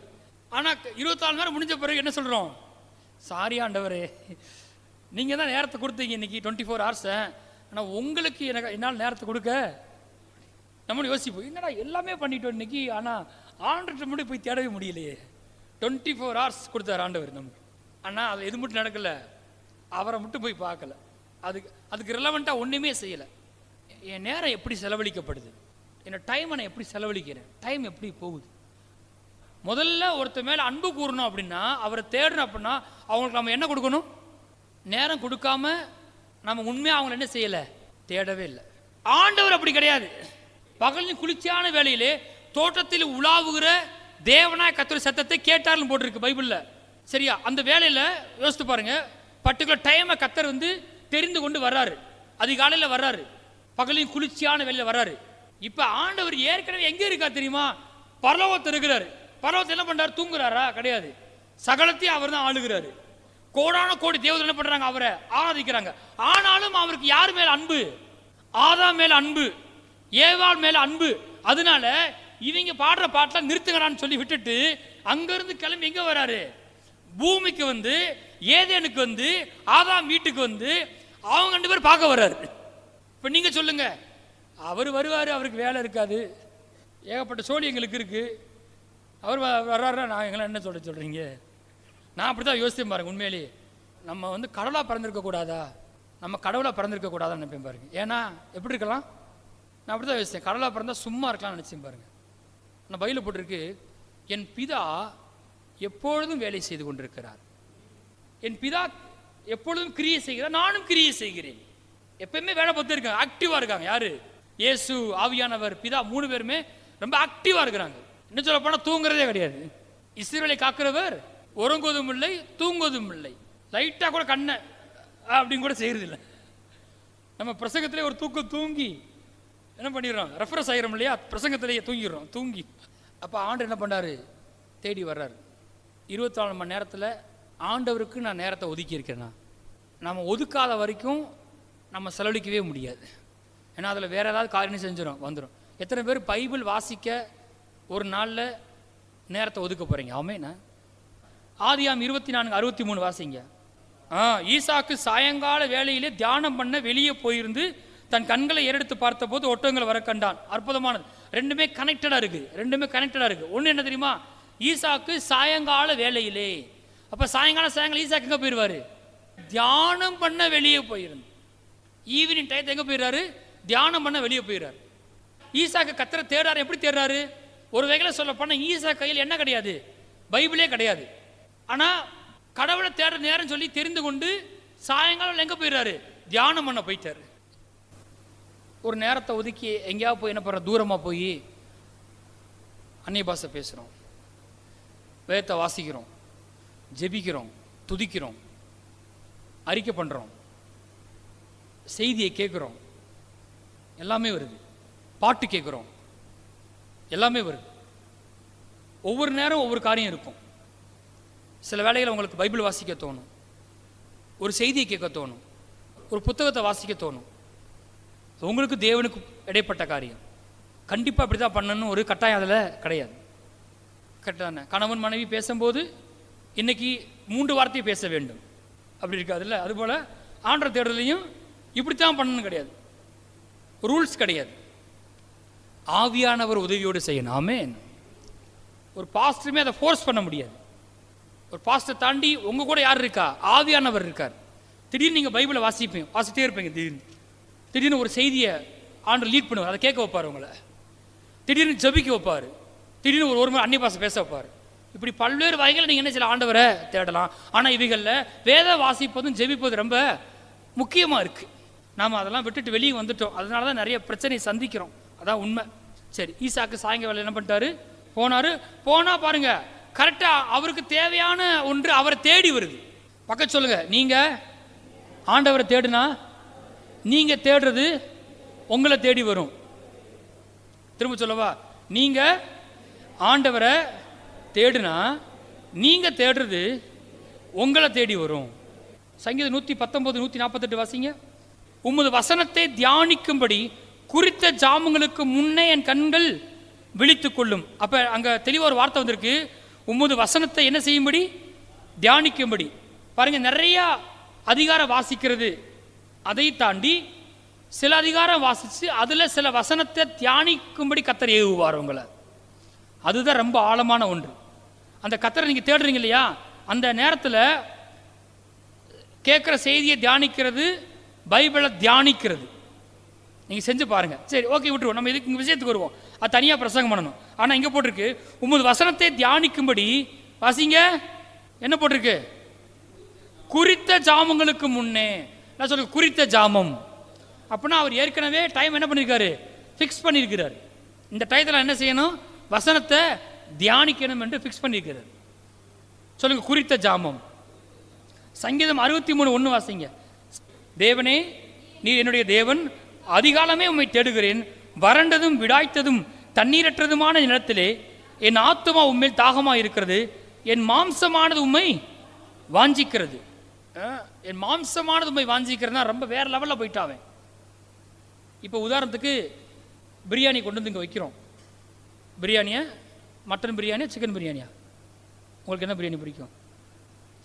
Speaker 1: ஆனால் 24 மணி நேரம் முடிஞ்ச பிறகு என்ன சொல்கிறோம்? சாரி ஆண்டவரே, நீங்கள் தான் நேரத்தை கொடுத்தீங்க இன்னைக்கு 24 hours, ஆனால் உங்களுக்கு என்னால் நேரத்தை கொடுக்க நம்ம யோசிப்போம். என்னடா எல்லாமே பண்ணிட்டோம் இன்னைக்கு, ஆனால் ஆண்டவர்கிட்ட மட்டும் போய் தேடவே முடியலையே. 24 hours கொடுத்தார் ஆண்டவர் நமக்கு. ஆனால் அது எது மட்டும் நடக்கலை, அவரை மட்டும் போய் பார்க்கல, அதுக்கு ரிலவெண்ட்டாக ஒன்றுமே செய்யலை. என் நேரம் எப்படி செலவழிக்கப்படுது, என்னோட டைமை நான் எப்படி செலவழிக்கிறேன், டைம் எப்படி போகுது. முதல்ல ஒருத்தர் மேலே அன்பு கூறணும் அப்படின்னா, அவரை தேடணும் அப்படின்னா அவங்களுக்கு நம்ம என்ன கொடுக்கணும்? நேரம் கொடுக்காம நம்ம உண்மையாக அவங்களை என்ன செய்யலை? தேடவே இல்லை. ஆண்டவர் அப்படி கிடையாது. பகலின் குளிர்ச்சியான வேளையிலே தோட்டத்தில் உலாவுகிற தேவனாய் கர்த்தருடைய சத்தத்தை கேட்டார்னு போட்டிருக்கு பைபிளில். சரியா? அந்த வேலையில் யோசித்து பாருங்க, பர்டிகுலர் டைமை கர்த்தர் வந்து தெரிந்து கொண்டு வர்றாரு, அதிகாலையில் வர்றாரு, பகலின் குளிர்ச்சியான வேலையில் வர்றாரு. இப்போ ஆண்டவர் ஏற்கனவே எங்கே இருக்கா தெரியுமா? பரலோகத்தில் இருக்கிறாரு. பரலோகத்தில் என்ன பண்ணுறாரு? தூங்குறாரா? கிடையாது. சகலத்தையும் அவர் தான் ஆளுகிறாரு. கோடான கோடி தேவதை என்ன பண்ணுறாங்க? அவரை ஆராதிக்கிறாங்க. ஆனாலும் அவருக்கு யார் மேல அன்பு? ஆதாம் மேல அன்பு, ஏவாள் மேல அன்பு. அதனால இவங்க பாடுற பாட்டெல்லாம் நிறுத்துங்கடான்னு சொல்லி விட்டுட்டு அங்கிருந்து கிளம்பி எங்க வராரு? பூமிக்கு வந்து, ஏதேனுக்கு வந்து, ஆதாம் வீட்டுக்கு வந்து அவங்க 2 பேர் பார்க்க வர்றாரு. இப்போ நீங்க சொல்லுங்க, அவர் வருவார், அவருக்கு வேலை இருக்காது, ஏகப்பட்ட சோழி எங்களுக்கு இருக்கு, அவர் வர்றாரா? நான் எங்களை என்ன சொல்றீங்க? நான் அப்படி தான் யோசித்தேன் பாருங்க. உண்மையிலேயே நம்ம வந்து கடவுளாக பிறந்திருக்க கூடாதா, நம்ம கடவுளாக பிறந்திருக்க கூடாதான்னு நினைப்பேன் பாருங்க. ஏன்னா எப்படி இருக்கலாம்? நான் அப்படி தான் யோசித்தேன், கடவுளாக பிறந்தால் சும்மா இருக்கலாம்னு நினச்சேன் பாருங்க. நான் பைபிளில் போட்டிருக்கு, என் பிதா எப்பொழுதும் வேலை செய்து கொண்டிருக்கிறார், என் பிதா எப்பொழுதும் கிரியை செய்கிறார், நானும் கிரியை செய்கிறேன். எப்பயுமே வேலை பார்த்து இருக்காங்க, ஆக்டிவாக இருக்காங்க. யாரு? இயேசு, ஆவியானவர், பிதா 3 பேருமே ரொம்ப ஆக்டிவாக இருக்கிறாங்க. என்ன சொல்ல போனால் தூங்குறதே கிடையாது. இஸ்ரவேலை காக்கிறவர் உறங்குவதும் இல்லை, தூங்குவதும் இல்லை. லைட்டாக கூட கண்ணை அப்படின்னு கூட செய்யறது இல்லை. நம்ம பிரசங்கத்திலே ஒரு தூக்கம் தூங்கி என்ன பண்ணிடுறோம்? ரெஃப்ரெஷ் ஆகிரும் இல்லையா? பிரசங்கத்திலேயே தூங்கிடுறோம், தூங்கி. அப்போ ஆண்டு என்ன பண்ணாரு? தேடி வர்றாரு. 24 மணி நேரத்தில் ஆண்டவருக்கு நான் நேரத்தை ஒதுக்கியிருக்கேன்னா, நம்ம ஒதுக்காத வரைக்கும் நம்ம செலவழிக்கவே முடியாது. ஏன்னா அதில் வேறு ஏதாவது காரியம் செஞ்சிடும் வந்துடும். எத்தனை பேர் பைபிள் வாசிக்க ஒரு நாளில் நேரத்தை ஒதுக்க போகிறீங்க? ஆமேண்ணா. ஆதியாம் 24:63 வாசிங்க. ஈசாக்கு சாயங்கால வேளையிலே தியானம் பண்ண வெளியே போயிருந்து தன் கண்களை ஏறெடுத்து பார்த்தபோது ஒட்டகங்கள் வர கண்டான். அற்புதமானது. ரெண்டுமே கனெக்டடாக இருக்குது. ஒன்று என்ன தெரியுமா? ஈசாக்கு சாயங்கால வேளையிலே. அப்போ சாயங்காலம் ஈசாக்கு எங்கே போயிடுவார்? தியானம் பண்ண வெளியே போயிருந்து. ஈவினிங் டயத்தை எங்கே போயிடுறாரு? தியானம் பண்ண வெளியே போயிடுறாரு. ஈசாக்கு கர்த்தரை தேடுறாரு. எப்படி தேடுறாரு? ஒரு வகையில் சொல்ல போனால் ஈசா கையில் என்ன கிடையாது? பைபிளே கிடையாது. ஆனால் கடவுளை தேடுற நேரம் சொல்லி தெரிந்து கொண்டு சாயங்காலம் எங்கே போயிடுறாரு? தியானம் பண்ண போயிட்டாரு. ஒரு நேரத்தை ஒதுக்கி எங்கேயாவது போய் என்ன பண்ணுற, தூரமாக போய் அந்நிய பாஷை பேசுகிறோம், வேதத்தை வாசிக்கிறோம், ஜெபிக்கிறோம், துதிக்கிறோம், அறிக்கை பண்ணுறோம், செய்தியை கேட்குறோம், எல்லாமே வருது. பாட்டு கேட்குறோம், எல்லாமே வருது. ஒவ்வொரு நேரம் ஒவ்வொரு காரியம் இருக்கும். சில வேளைகளில் உங்களுக்கு பைபிள் வாசிக்க தோணும், ஒரு செய்தியை கேட்க தோணும், ஒரு புத்தகத்தை வாசிக்க தோணும். உங்களுக்கு தேவனுக்கு இடைப்பட்ட காரியம் கண்டிப்பாக அப்படி தான் பண்ணணும்னு ஒரு கட்டாயம் அதில் கிடையாது. கரெக்டான கணவன் மனைவி பேசும்போது இன்னைக்கு 3 வார்த்தையை பேச வேண்டும் அப்படி இருக்காதுல்ல. அதுபோல் ஆண்டவர் தேடுதலையும் இப்படித்தான் பண்ணணும் கிடையாது, ரூல்ஸ் கிடையாது. ஆவியானவர் உதவியோடு செய்யணும். ஆமென். ஒரு பாஸ்டருமே அதை ஃபோர்ஸ் பண்ண முடியாது. ஒரு பாஸ்டர் தாண்டி உங்கள் கூட யார் இருக்கா? ஆவியானவர் இருக்கார். திடீர்னு நீங்கள் பைபிளை வாசிட்டே இருப்பீங்க. திடீர்னு ஒரு செய்தியை ஆண்டவர் லீட் பண்ணுவார், அதை கேட்க வைப்பார். உங்களை திடீர்னு ஜபிக்க வைப்பார், திடீர்னு ஒரு முறை அந்நிய பாஷை பேச வைப்பார். இப்படி பல்வேறு வகையில் நீங்கள் என்ன சில ஆண்டவரை தேடலாம். ஆனால் இவைகளில் வேத வாசிப்பதும் ஜெபிப்பதும் ரொம்ப முக்கியமாக இருக்குது. நாம் அதெல்லாம் விட்டுட்டு வெளியே வந்துட்டோம். அதனால தான் நிறைய பிரச்சனையை சந்திக்கிறோம். அதான் உண்மை. சரி, ஈசாக்கு சாயங்காலம் என்ன பண்ணிட்டாரு? போனால் பாருங்க, கரெக்டாக அவருக்கு தேவையான ஒன்று அவரை தேடி வருது. பக்கத்து சொல்லுங்க, நீங்கள் ஆண்டவரை தேடுனா நீங்கள் தேடுறது உங்களை தேடி வரும். திரும்ப சொல்லவா? நீங்கள் ஆண்டவரை தேடுனா நீங்கள் தேடுறது உங்களை தேடி வரும். சங்கீதம் 119 148 வாசிங்க. உமது வசனத்தை தியானிக்கும்படி குறித்த ஜாமங்களுக்கு முன்னே என் கண்கள் விழித்துக் கொள்ளும். அப்போ அங்கே தெளிவாக ஒரு வார்த்தை வந்திருக்கு, உமது வசனத்தை என்ன செய்யும்படி? தியானிக்கும்படி. பாருங்க, நிறையா அதிகாரம் வாசிக்கிறது, அதை தாண்டி சில அதிகாரம் வாசித்து அதில் சில வசனத்தை தியானிக்கும்படி கர்த்தர் ஏவுவார் உங்களை. அதுதான் ரொம்ப ஆழமான ஒன்று. அந்த கர்த்தரை நீங்கள் தேடுறீங்க இல்லையா, அந்த நேரத்தில் கேட்குற செய்தியை தியானிக்கிறது, பைபிளை தியானிக்கிறது நீங்கள் செஞ்சு பாருங்கள். சரி, ஓகே, விட்டுருவோம். நம்ம இதுக்கு இங்கே விஷயத்துக்கு வருவோம். அது தனியாக பிரசங்கம் பண்ணணும். ஆனால் இங்கே போட்டிருக்கு, உமது வசனத்தை தியானிக்கும்படி வாசிங்க. என்ன போட்டிருக்கு? குறித்த ஜாமங்களுக்கு முன்னே. நான் சொல்லுங்க, குறித்த ஜாமம் அப்படின்னா அவர் ஏற்கனவே டைம் என்ன பண்ணியிருக்காரு? ஃபிக்ஸ் பண்ணியிருக்கிறார். இந்த டயத்தில் என்ன செய்யணும்? வசனத்தை தியானிக்கணும் என்று ஃபிக்ஸ் பண்ணியிருக்கிறார். சொல்லுங்க, குறித்த ஜாமம். சங்கீதம் 63:1 வாசிங்க. தேவனே, நீ என்னுடைய தேவன், அதிகாலமே உம்மை தேடுகிறேன். வறண்டதும் விடாய்த்ததும் தண்ணீரற்றதுமான நிலத்திலே என் ஆத்துமா உண்மையில் தாகமாக இருக்கிறது. என் மாம்சமானது உண்மை வாஞ்சிக்கிறது. என் மாம்சமானது உண்மை வாஞ்சிக்கிறதுனா ரொம்ப வேற லெவலில் போயிட்டாவேன். இப்போ உதாரணத்துக்கு பிரியாணி கொண்டு வந்து இங்கே வைக்கிறோம். பிரியாணியா, மட்டன் பிரியாணியா, சிக்கன் பிரியாணியா? உங்களுக்கு என்ன பிரியாணி பிடிக்கும்?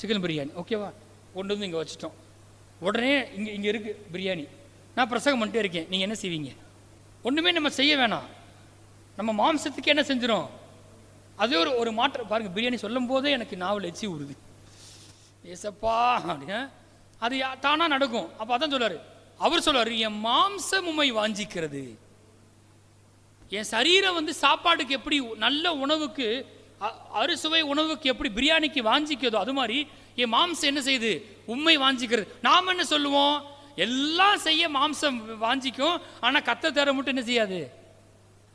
Speaker 1: சிக்கன் பிரியாணி, ஓகேவா? கொண்டு வந்து இங்கே வச்சுட்டோம். உடனே இங்கே இருக்குது பிரியாணி. நான் பிரசங்கம் பண்ணிட்டே இருக்கேன். நீங்கள் என்ன செய்வீங்க? ஒன்றுமே நம்ம செய்ய வேணாம். நம்ம மாம்சத்துக்கு என்ன செஞ்சிடும்? அதே ஒரு மாற்றம் பாருங்கள். பிரியாணி சொல்லும் போதே எனக்கு நாவல் எச்சி உருது. ஏசப்பா அப்படின்னா அது தானாக நடக்கும். அப்போ அதான் சொல்லுவார், அவர் சொல்லுவார், என் மாம்சம் உம்மை வாஞ்சிக்கிறது. என் சரீரம் வந்து சாப்பாட்டுக்கு எப்படி நல்ல உணவுக்கு அறுசுவை உணவுக்கு எப்படி பிரியாணிக்கு வாஞ்சிக்கிறதோ அது மாதிரி என் மாம்சம் என்ன செய்யுது? உண்மை வாஞ்சிக்கிறது. நாம் என்ன சொல்லுவோம்? எல்லாம் செய்ய மாம்சம் வாஞ்சிக்கும், ஆனால் கர்த்தர் தேட மட்டும் என்ன செய்யாது?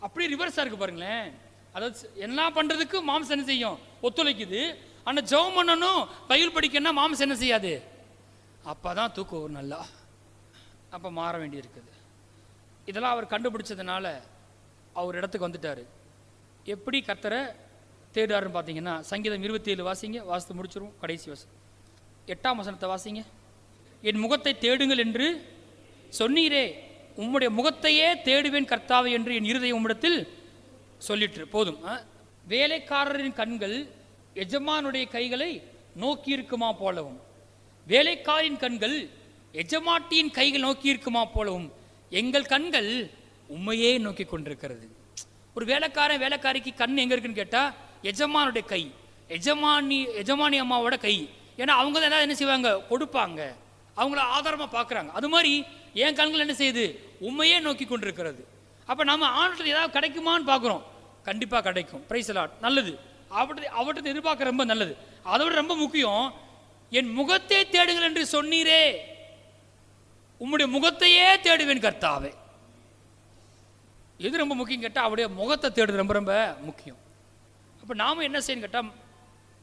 Speaker 1: அப்படி ரிவர்ஸாக இருக்கு பாருங்களேன். அதாவது எல்லாம் பண்ணுறதுக்கு மாம்சம் என்ன செய்யும்? ஒத்துழைக்குது. ஆனால் ஜெபம் பண்ணணும், பைபிள் படிக்கணும்னா மாம்சம் என்ன செய்யாது? அப்போ தான் தூக்கம் ஒரு நல்லா அப்போ மாற வேண்டி இருக்குது. இதெல்லாம் அவர் கண்டுபிடிச்சதுனால அவர் இடத்துக்கு வந்துட்டார். எப்படி கர்த்தரை தேடுறாருன்னு பார்த்தீங்கன்னா சங்கீதம் 27 வாசிங்க, வாசித்து முடிச்சிருவோம். கடைசி வசனம் 8ஆம் வசனத்தை வாசிங்க. என் முகத்தை தேடுங்கள் என்று சொன்னீரே, உம்முடைய முகத்தையே தேடுவேன் கர்த்தாவே என்று என் இருதயம் உம்மிடத்தில் சொல்லிற்று. போதும். வேலைக்காரரின் கண்கள் எஜமானுடைய கைகளை நோக்கி இருக்குமா போலவும், வேலைக்காரின் கண்கள் எஜமாட்டியின் கைகள் நோக்கி இருக்குமா போலவும் எங்கள் கண்கள் உண்மையே நோக்கி கொண்டிருக்கிறது. ஒரு வேலைக்காரன் வேலைக்காரிக்கு கண் எங்க இருக்குன்னு கேட்டா எஜமானுடைய கை, எஜமானி அம்மாவோட கை. ஏன்னா அவங்க தான் ஏதாவது என்ன செய்வாங்க, கொடுப்பாங்க, அவங்கள ஆதாரமா பார்க்குறாங்க. அது மாதிரி என் கண்கள் என்ன செய்யுது, உண்மையே நோக்கி கொண்டிருக்கிறது. அப்போ நம்ம ஆண்டத்தில் ஏதாவது கிடைக்குமான்னு பார்க்குறோம், கண்டிப்பாக கிடைக்கும். Praise lord. நல்லது. அவர்கிட்ட எதிர்பார்க்க ரொம்ப நல்லது. அதை விட ரொம்ப முக்கியம், என் முகத்தை தேடுங்கள் என்று சொன்னீரே, உம்முடைய முகத்தையே தேடுவேன் கர்த்தாவே. எது ரொம்ப முக்கியம் கேட்டால் அவருடைய முகத்தை தேடுறது ரொம்ப ரொம்ப முக்கியம். அப்போ நாம என்ன செய்யணும் கேட்டால்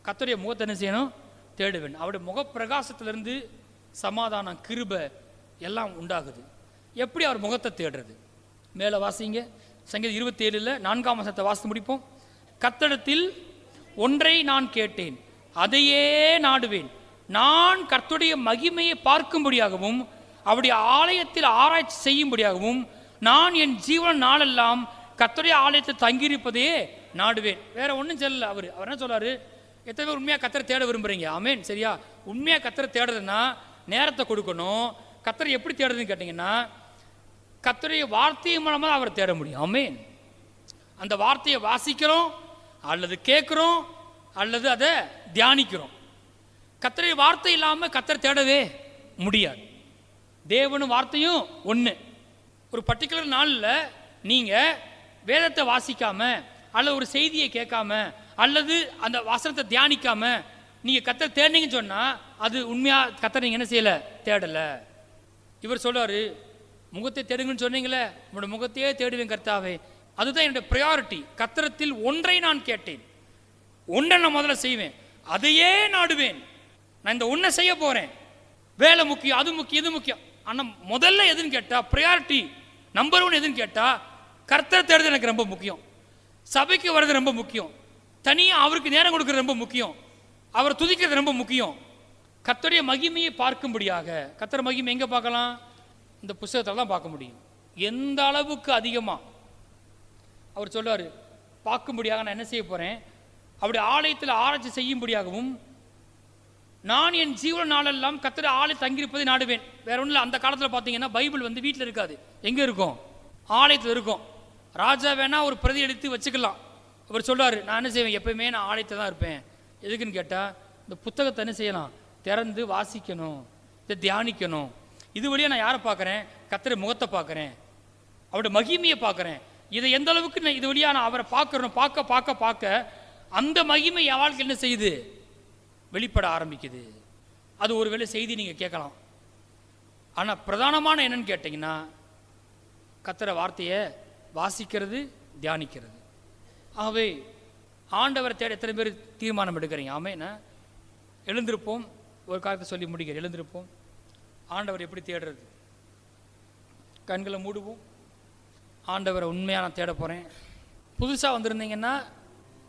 Speaker 1: கர்த்தருடைய முகத்தை என்ன செய்யணும், தேடுவேன். அவருடைய முகப்பிரகாசத்திலிருந்து சமாதானம், கிருபை எல்லாம் உண்டாகுது. எப்படி அவர் முகத்தை தேடுறது? மேலே வாசிங்க, சங்கீதம் 27 4ஆம் வசனத்தை வாசித்து முடிப்போம். கர்த்தரிடத்தில் ஒன்றை நான் கேட்டேன், அதையே நாடுவேன், நான் கர்த்தருடைய மகிமையை பார்க்கும்படியாகவும் அவருடைய ஆலயத்தில் ஆராய்ச்சி செய்யும்படியாகவும் நான் என் ஜீவன் நாளெல்லாம் கர்த்தருடைய ஆலயத்தில் தங்கியிருப்பதையே நாடுவேன். வேற ஒன்றும் சொல்லல. அவர் என்ன சொல்றாரு, எத்தனை பேர் உண்மையாக கர்த்தரை தேட விரும்புறீங்க? ஆமேன். சரியா? உண்மையாக கர்த்தரை தேடுறதுன்னா நேரத்தை கொடுக்கணும். கர்த்தரை எப்படி தேடுறதுன்னு கேட்டிங்கன்னா கர்த்தருடைய வார்த்தையை மூலமாக அவரை தேட முடியும். ஆமேன். அந்த வார்த்தையை வாசிக்கிறோம் அல்லது கேட்குறோம் அல்லது அதை தியானிக்கிறோம். கர்த்தருடைய வார்த்தை இல்லாமல் கர்த்தரை தேடவே முடியாது. தேவனும் வார்த்தையும் ஒன்று. ஒரு பர்டிகுலர் நாளில் நீங்கள் வேதத்தை வாசிக்காம அல்லது ஒரு செய்தியை கேட்காம அல்லது அந்த வசனத்தை தியானிக்காம நீங்கள் கர்த்தரை தேடினீங்கன்னு சொன்னால் அது உண்மையாக கர்த்தரை நீங்கள் என்ன செய்யலை, தேடலை. இவர் சொல்றாரு, முகத்தை தேடுங்கன்னு சொன்னீங்களே, உங்களோட முகத்தையே தேடுவேன் கர்த்தாவே. அதுதான் என்னுடைய ப்ரையாரிட்டி. கர்த்தரத்தில் ஒன்றை நான் கேட்டேன், ஒன்றை நான் முதல்ல செய்வேன், அதையே நாடுவேன். நான் இந்த ஒன்றை செய்ய போகிறேன். வேலை முக்கியம், அது முக்கியம், இது முக்கியம். ஆனால் முதல்ல எதுன்னு கேட்டால் ப்ரையாரிட்டி நம்பர் 1 எதுன்னு கேட்டால் கர்த்தரை தேடுறது எனக்கு ரொம்ப முக்கியம். சபைக்கு வர்றது ரொம்ப முக்கியம். தனியாக அவருக்கு நேரம் கொடுக்கறது ரொம்ப முக்கியம். அவரை துதிக்கிறது ரொம்ப முக்கியம். கர்த்தருடைய மகிமையை பார்க்கும்படியாக. கர்த்தர் மகிமை எங்கே பார்க்கலாம்? இந்த புத்தகத்தில் தான் பார்க்க முடியும். எந்த அளவுக்கு அதிகமாக அவர் சொல்லுவார், பார்க்கும்படியாக நான் என்ன செய்ய போகிறேன், அவருடைய ஆலயத்தில் ஆராய்ச்சி செய்யும்படியாகவும் நான் என் ஜீவன நாளெல்லாம் கர்த்தருடைய ஆலயத்தில் தங்கியிருப்பதை நாடுவேன். வேற ஒன்றும் இல்லை. அந்த காலத்தில் பார்த்தீங்கன்னா பைபிள் வீட்டில் இருக்காது. எங்கே இருக்கும்? ஆலயத்தில் இருக்கும். ராஜா வேணா ஒரு பிரதி எடுத்து வச்சுக்கலாம். அவர் சொல்றாரு, நான் என்ன செய்வேன், எப்பயுமே நான் ஆலயத்தில் தான் இருப்பேன். எதுக்குன்னு கேட்டால் இந்த புத்தகத்தை என்ன செய்யலாம், திறந்து வாசிக்கணும், இதை தியானிக்கணும். இது வழியாக நான் யாரை பார்க்குறேன், கர்த்தருடைய முகத்தை பார்க்குறேன், அவருடைய மகிமையை பார்க்குறேன். இதை எந்த அளவுக்கு நான் இது வழியாக நான் அவரை பார்க்குறேன், பார்க்க பார்க்க பார்க்க அந்த மகிமை என் வாழ்க்கை என்ன செய்யுது, வெளிப்பட ஆரம்பிக்குது. அது ஒரு வேளை செய்தி நீங்கள் கேட்கலாம். ஆனால் பிரதானமான என்னன்னு கேட்டிங்கன்னா கர்த்தருடைய வார்த்தையை வாசிக்கிறது, தியானிக்கிறது. ஆகவே ஆண்டவரை தேட எத்தனை பேர் தீர்மானம் எடுக்கிறீங்க? ஆமேனா எழுந்திருப்போம். ஒரு காரியத்தை சொல்லி முடிக்கிறேன். எழுந்திருப்போம். ஆண்டவர் எப்படி தேடுறது? கண்களை மூடுவோம். ஆண்டவரை உண்மையாக நான் தேட போகிறேன். புதுசாக வந்திருந்தீங்கன்னா,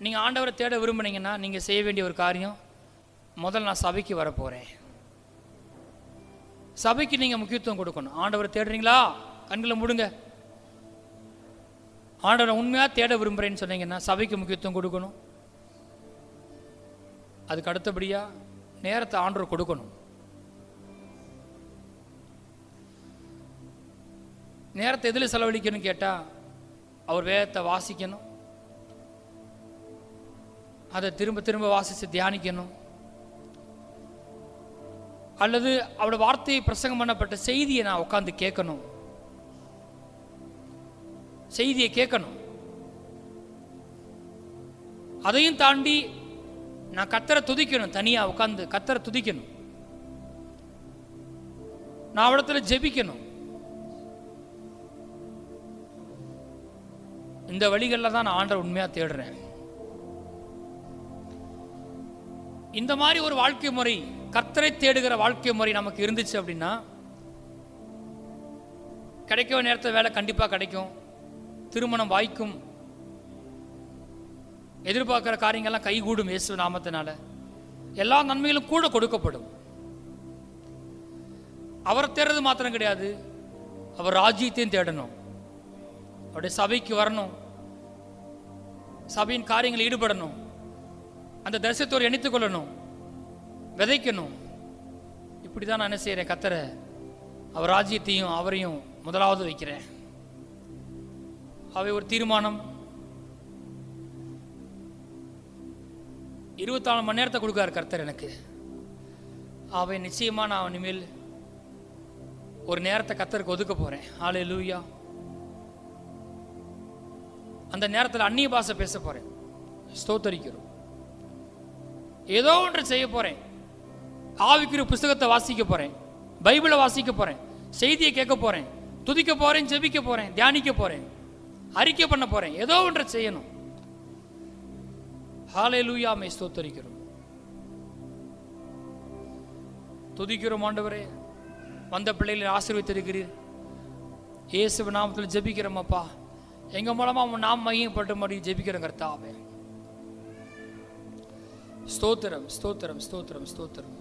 Speaker 1: நீங்கள் ஆண்டவரை தேட விரும்புனீங்கன்னா நீங்கள் செய்ய வேண்டிய ஒரு காரியம், முதல்ல நான் சபைக்கு வர போகிறேன். சபைக்கு நீங்கள் முக்கியத்துவம் கொடுக்கணும். ஆண்டவரை தேடுறீங்களா? கண்களை மூடுங்க. ஆண்டவரை உண்மையாக தேட விரும்புகிறேன்னு சொன்னீங்கன்னா சபைக்கு முக்கியத்துவம் கொடுக்கணும். அதுக்கு அடுத்தபடியாக நேரத்தை ஆண்டவர் கொடுக்கணும். நேரத்தை எதில் செலவழிக்கணும்னு கேட்டால் அவர் வேதத்தை வாசிக்கணும், அதை திரும்ப திரும்ப வாசித்து தியானிக்கணும், அல்லது அவரோட வார்த்தையை பிரசங்கம் பண்ணப்பட்ட செய்தியை நான் உட்காந்து கேட்கணும், செய்தியை கேட்கணும். அதையும் தாண்டி நான் கர்த்தரை துதிக்கணும். தனியாக உட்காந்து கர்த்தரை துதிக்கணும். நான் அவரிடத்துல ஜெபிக்கணும். இந்த வழிகளில் தான் நான் ஆண்டவரை உண்மையாக தேடுறேன். இந்த மாதிரி ஒரு வாழ்க்கை முறை, கர்த்தரை தேடுகிற வாழ்க்கை முறை நமக்கு இருந்துச்சு அப்படின்னா கிடைக்க நேரத்தில் வேலை கண்டிப்பாக கிடைக்கும், திருமணம் வாய்க்கும், எதிர்பார்க்குற காரியங்கள்லாம் கைகூடும் இயேசு நாமத்தினால. எல்லா நன்மைகளும் கூட கொடுக்கப்படும். அவரை தேடுறது மாத்திரம் கிடையாது, அவர் ராஜ்யத்தையும் தேடணும். அவருடைய சபைக்கு வரணும், சபையின் காரியங்களில் ஈடுபடணும், அந்த தரிசனத்தோடு இணைத்துக் கொள்ளணும், விதைக்கணும். இப்படி தான் நான் என்ன செய்கிறேன், கர்த்தரை அவர் ராஜ்யத்தையும் அவரையும் முதலாவது வைக்கிறேன். அவை ஒரு தீர்மானம். 24 மணி நேரத்தை கொடுக்காரு கர்த்தர் எனக்கு. அவை நிச்சயமாக நான் இனிமேல் ஒரு நேரத்தை கர்த்தருக்கு ஒதுக்க போகிறேன். ஹல்லேலூயா. அந்த நேரத்தில் அந்நிய பாஷை பேச போகிறேன், ஸ்தோத்தரிக்கிறோம். ஏதோ ஒன்று செய்ய போகிறேன். ஆவிக்குரிய புஸ்தகத்தை வாசிக்க போகிறேன், பைபிளை வாசிக்க போகிறேன், செய்தியை கேட்க போகிறேன், துதிக்க போகிறேன், ஜெபிக்க போகிறேன், தியானிக்க போகிறேன், அறிக்கை பண்ண போகிறேன். ஏதோ ஒன்று செய்யணும். ஹல்லேலூயா. மே ஸ்தோத்தரிக்கிறோம், துதிக்கிறோம். ஆண்டவரே, வந்த பிள்ளைகளை ஆசீர்வதித்திருக்கிறீர். இயேசு நாமத்தில் ஜெபிக்கிறோம் அப்பா. எங்க மூலமா நாம் மையப்பட்ட மாதிரி ஜெபிக்கிறோம் கர்த்தாவே. ஸ்தோத்திரம், ஸ்தோத்திரம், ஸ்தோத்திரம், ஸ்தோத்திரம்.